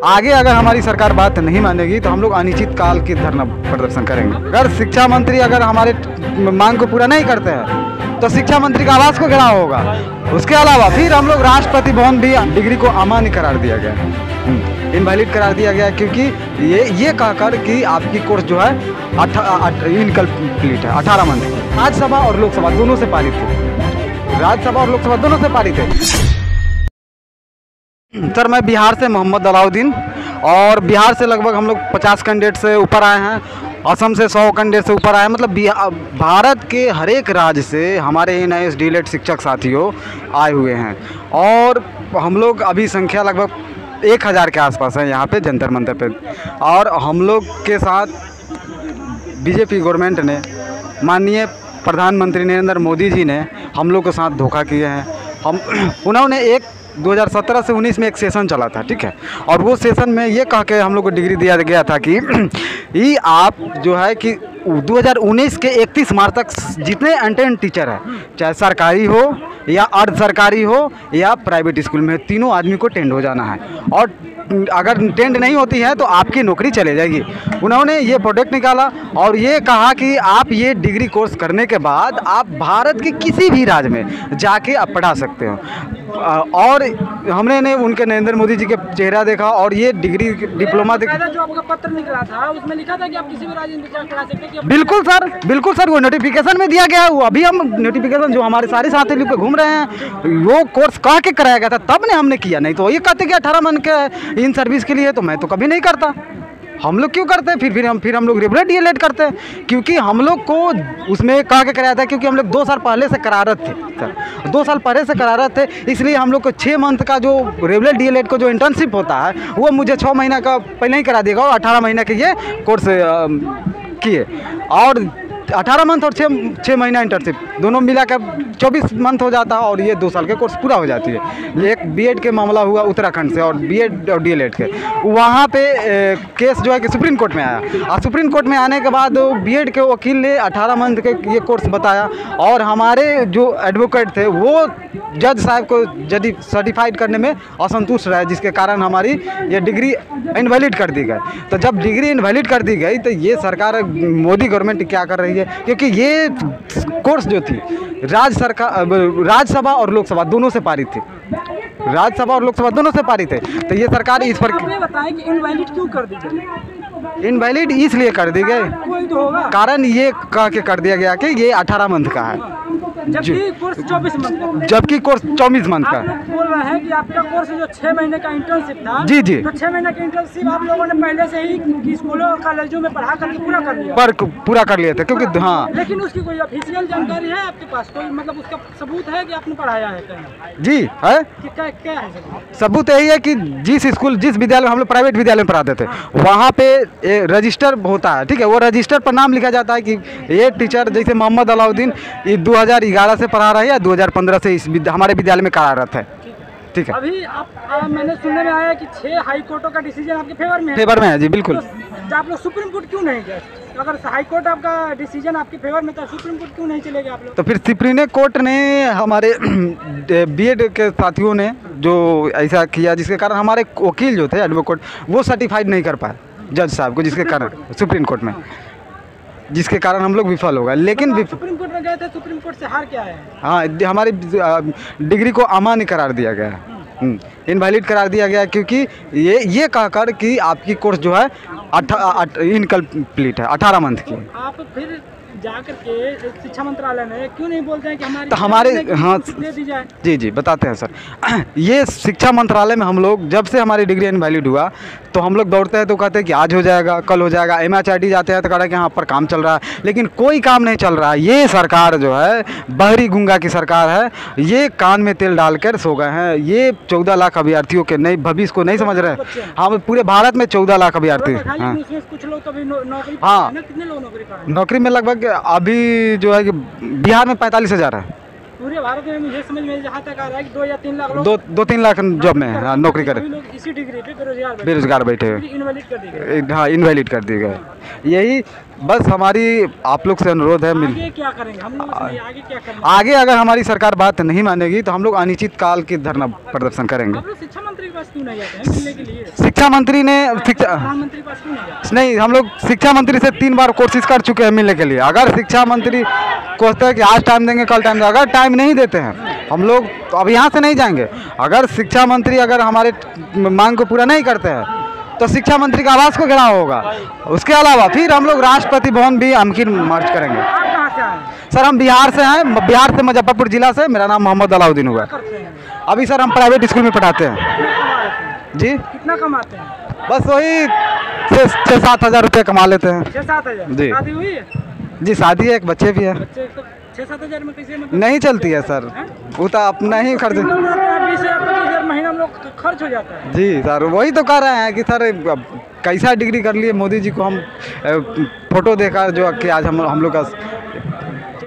आगे अगर हमारी सरकार बात नहीं मानेगी तो हम लोग अनिश्चित काल की धरना प्रदर्शन करेंगे। अगर शिक्षा मंत्री अगर हमारे मांग को पूरा नहीं करते हैं तो शिक्षा मंत्री का आवास को घेराव होगा। उसके अलावा फिर हम लोग राष्ट्रपति भवन भी डिग्री को अमान्य करार दिया गया, इनवैलिड करार दिया गया, क्योंकि ये कहकर कि आपकी कोर्स जो है इनकम्प्लीट है 18 मंथ। राज्यसभा और लोकसभा दोनों से पारित थे, राज्यसभा और लोकसभा दोनों से पारित है। सर मैं बिहार से मोहम्मद अलाउद्दीन, और बिहार से लगभग हम लोग 50 कैंडिडेट से ऊपर आए हैं, असम से 100 कैंडिडेट से ऊपर आए हैं। मतलब भारत के हर एक राज्य से हमारे NIS डीलेट शिक्षक साथियों आए हुए हैं, और हम लोग अभी संख्या लगभग 1000 के आसपास है यहाँ पे जंतर मंतर पे। और हम लोग के साथ बीजेपी गवर्नमेंट ने, माननीय प्रधानमंत्री नरेंद्र मोदी जी ने हम लोग के साथ धोखा किए हैं। उन्होंने 2017 से 19 में एक सेशन चला था, ठीक है, और वो सेशन में ये कह के हम लोग को डिग्री दिया गया था कि ये आप जो है कि 2019 के 31 मार्च तक जितने अटेंड टीचर है, चाहे सरकारी हो या अर्ध सरकारी हो या प्राइवेट स्कूल में, तीनों आदमी को टेंड हो जाना है, और अगर टेंड नहीं होती है तो आपकी नौकरी चले जाएगी। उन्होंने ये प्रोडक्ट निकाला और ये कहा कि आप ये डिग्री कोर्स करने के बाद आप भारत के किसी भी राज्य में जाके आप पढ़ा सकते हो। और हमने उनके नरेंद्र मोदी जी के चेहरा देखा और ये डिग्री डिप्लोमा जो आपका पत्र निकला था उसमें लिखा था कि आप किसी भी राज्य में जाकर पढ़ा सकते हैं। बिल्कुल सर, बिल्कुल सर, वो नोटिफिकेशन में दिया गया है। वो अभी हम नोटिफिकेशन जो हमारे सारे साथी लोग घूम रहे हैं, वो कोर्स कह के कराया गया था, तब ने हमने किया। नहीं तो ये कहते कि 18 मंथ के इन सर्विस के लिए, तो मैं तो कभी नहीं करता। हम लोग क्यों करते हैं? फिर हम लोग रेगुलर डीएलएड करते हैं, क्योंकि हम लोग को उसमें कह के कराया था, क्योंकि हम लोग 2 साल पहले से करारत थे सर, 2 साल पहले से करारत थे, इसलिए हम लोग को 6 मंथ का जो रेगुलर डीएलएड को जो इंटर्नशिप होता है वो मुझे 6 महीना का पहले ही करा देगा, और 18 महीना के ये कोर्स किए, और 18 मंथ और 6 महीना इंटर्नशिप दोनों मिला कर 24 मंथ हो जाता है, और ये 2 साल के कोर्स पूरा हो जाती है। एक बीएड के मामला हुआ उत्तराखंड से, और बीएड और डीएलएड के वहाँ पे केस जो है कि सुप्रीम कोर्ट में आया, और सुप्रीम कोर्ट में आने के बाद बीएड के वकील ने 18 मंथ के ये कोर्स बताया, और हमारे जो एडवोकेट थे वो जज साहब को जज सर्टिफाइड करने में असंतुष्ट रहे, जिसके कारण हमारी ये डिग्री इनवैलिड कर दी गई। तो जब डिग्री इनवैलिड कर दी गई तो ये सरकार मोदी गवर्नमेंट क्या कर रही है, क्योंकि ये कोर्स जो थी राज्यसभा और लोकसभा दोनों से पारित थी, राज्यसभा और लोकसभा दोनों से पारित है। तो ये सरकार इस पर बताएं कि इनवैलिड क्यों कर दी गई? इनवैलिड इसलिए कर दी गई, कारण ये कह के कर दिया गया कि ये 18 मंथ का है, जबकि कोर्स 24 मंथ का, जबकि कोर्स 24 मंथ का। आप लोग बोल रहे हैं कि आपका कोर्स जो 6 महीने का इंटर्नशिप था, जी जी, तो 6 महीने का इंटर्नशिप आप लोगों ने पहले से ही स्कूलों और कॉलेजों में पढ़ा करके पूरा कर लिया, पूरा कर लिए थे, क्योंकि हाँ। लेकिन उसकी कोई ऑफिशियल जानकारी है आपके पास? कोई मतलब उसका सबूत है कि आपने पढ़ाया है कहीं? जी है, क्या है सबूत यही है कि जिस विद्यालय में हम लोग प्राइवेट विद्यालय में पढ़ाते थे, वहाँ पे रजिस्टर होता है, ठीक है, वो रजिस्टर पर नाम लिखा जाता है कि ये टीचर जैसे मोहम्मद अलाउद्दीन 2011 से पढ़ा रहा है या 2015 से इस हमारे विद्यालय में कार्यरत है, ठीक है। अभी मैंने सुनने में आया कि 6 हाई कोर्टों का डिसीजन आपके फेवर में है जी, बिल्कुल। तो आप लोग सुप्रीम कोर्ट क्यों नहीं गए? अगर हाई कोर्ट आपका डिसीजन आपके फेवर में था, सुप्रीम कोर्ट क्यों नहीं चले गए आप लोग? तो फिर सुप्रीम कोर्ट ने हमारे बीएड के साथियों ने जो ऐसा किया, जिसके कारण हमारे वकील जो थे एडवोकेट वो सर्टिफाइड नहीं कर पाए जज साहब को, जिसके कारण सुप्रीम कोर्ट में, जिसके कारण हम लोग विफल हो गए। लेकिन सुप्रीम कोर्ट में गए थे, सुप्रीम कोर्ट से हार के आए हैं। हाँ, हमारी डिग्री को अमान्य करार दिया गया है, इनवैलिड करार दिया गया, क्योंकि ये कहकर कि आपकी कोर्स जो है इनकम्प्लीट है 18 मंथ की। आप फिर जाकर के शिक्षा मंत्रालय में क्यों नहीं बोलते हैं कि हमारी तो हमारे हाँ दे दी जाए? जी बताते हैं सर। ये शिक्षा मंत्रालय में हम लोग जब से हमारी डिग्री इनवैलिड हुआ तो हम लोग दौड़ते हैं तो कहते हैं कि आज हो जाएगा, कल हो जाएगा। MHRD जाते हैं तो कह रहा है कि यहाँ पर काम चल रहा है, लेकिन कोई काम नहीं चल रहा है। ये सरकार जो है बहरी गूंगा की सरकार है, ये कान में तेल डालकर सो गए हैं। ये 14 लाख अभ्यर्थियों के नए भविष्य को नहीं समझ रहे। हम पूरे भारत में 14 लाख अभ्यर्थी, हाँ कुछ लोग तो नौकरी, हाँ कितने लोग नौकरी में लगभग अभी जो है कि बिहार में 45,000 है। पूरे भारत में मुझे समझ में जहाँ तक आ रहा है कि 2 या 3 लाख लोग, 2-3 लाख जॉब में नौकरी करे, इसी डिग्री पे बेरोजगार बैठे, इनवैलिड कर दी गई। हाँ इनवैलिड कर दिए गए। यही बस हमारी आप लोग से अनुरोध है आगे क्या करेंगे हम लोग, आगे क्या करेंगे? आगे अगर हमारी सरकार बात नहीं मानेगी तो हम लोग अनिश्चित काल की धरना प्रदर्शन करेंगे। आप लोग शिक्षा मंत्री के पास क्यों नहीं जाते हैं मिलने के लिए? शिक्षा मंत्री ने प्रधानमंत्री के पास क्यों नहीं जाते? नहीं, हम लोग शिक्षा मंत्री से 3 बार कोशिश कर चुके हैं मिलने के लिए। अगर शिक्षा मंत्री कहते हैं कि आज टाइम देंगे, कल टाइम देंगे, अगर टाइम नहीं देते हैं हम लोग तो अब यहाँ से नहीं जाएंगे। अगर शिक्षा मंत्री अगर हमारे मांग को पूरा नहीं करते हैं तो शिक्षा मंत्री का आवास को घेराव होगा। उसके अलावा फिर हम लोग राष्ट्रपति भवन भी आमखिन मार्च करेंगे। आप कहाँ से आए? सर हम बिहार से हैं, बिहार से मुजफ्फरपुर जिला से। मेरा नाम मोहम्मद अलाउद्दीन हुआ। करते हैं अभी सर हम प्राइवेट स्कूल में पढ़ाते हैं। कितना कमा लेते हैं? जी कितना कमाते हैं? बस वही 6-7 हज़ार रुपये कमा लेते हैं। 6-7 हज़ार? जी। शादी हुई है? जी शादी है, एक बच्चे भी है। बच्चे तो 6-7 हज़ार में कैसे मतलब? नहीं चलती है सर, वो तो अपना ही खर्च। 20,000-25,000 महीना हम लोग खर्च हो जाता है। जी सर वही तो कह रहे हैं कि सर कैसा डिग्री कर लिए मोदी जी को हम फोटो देखा जो कि आज हम लोग का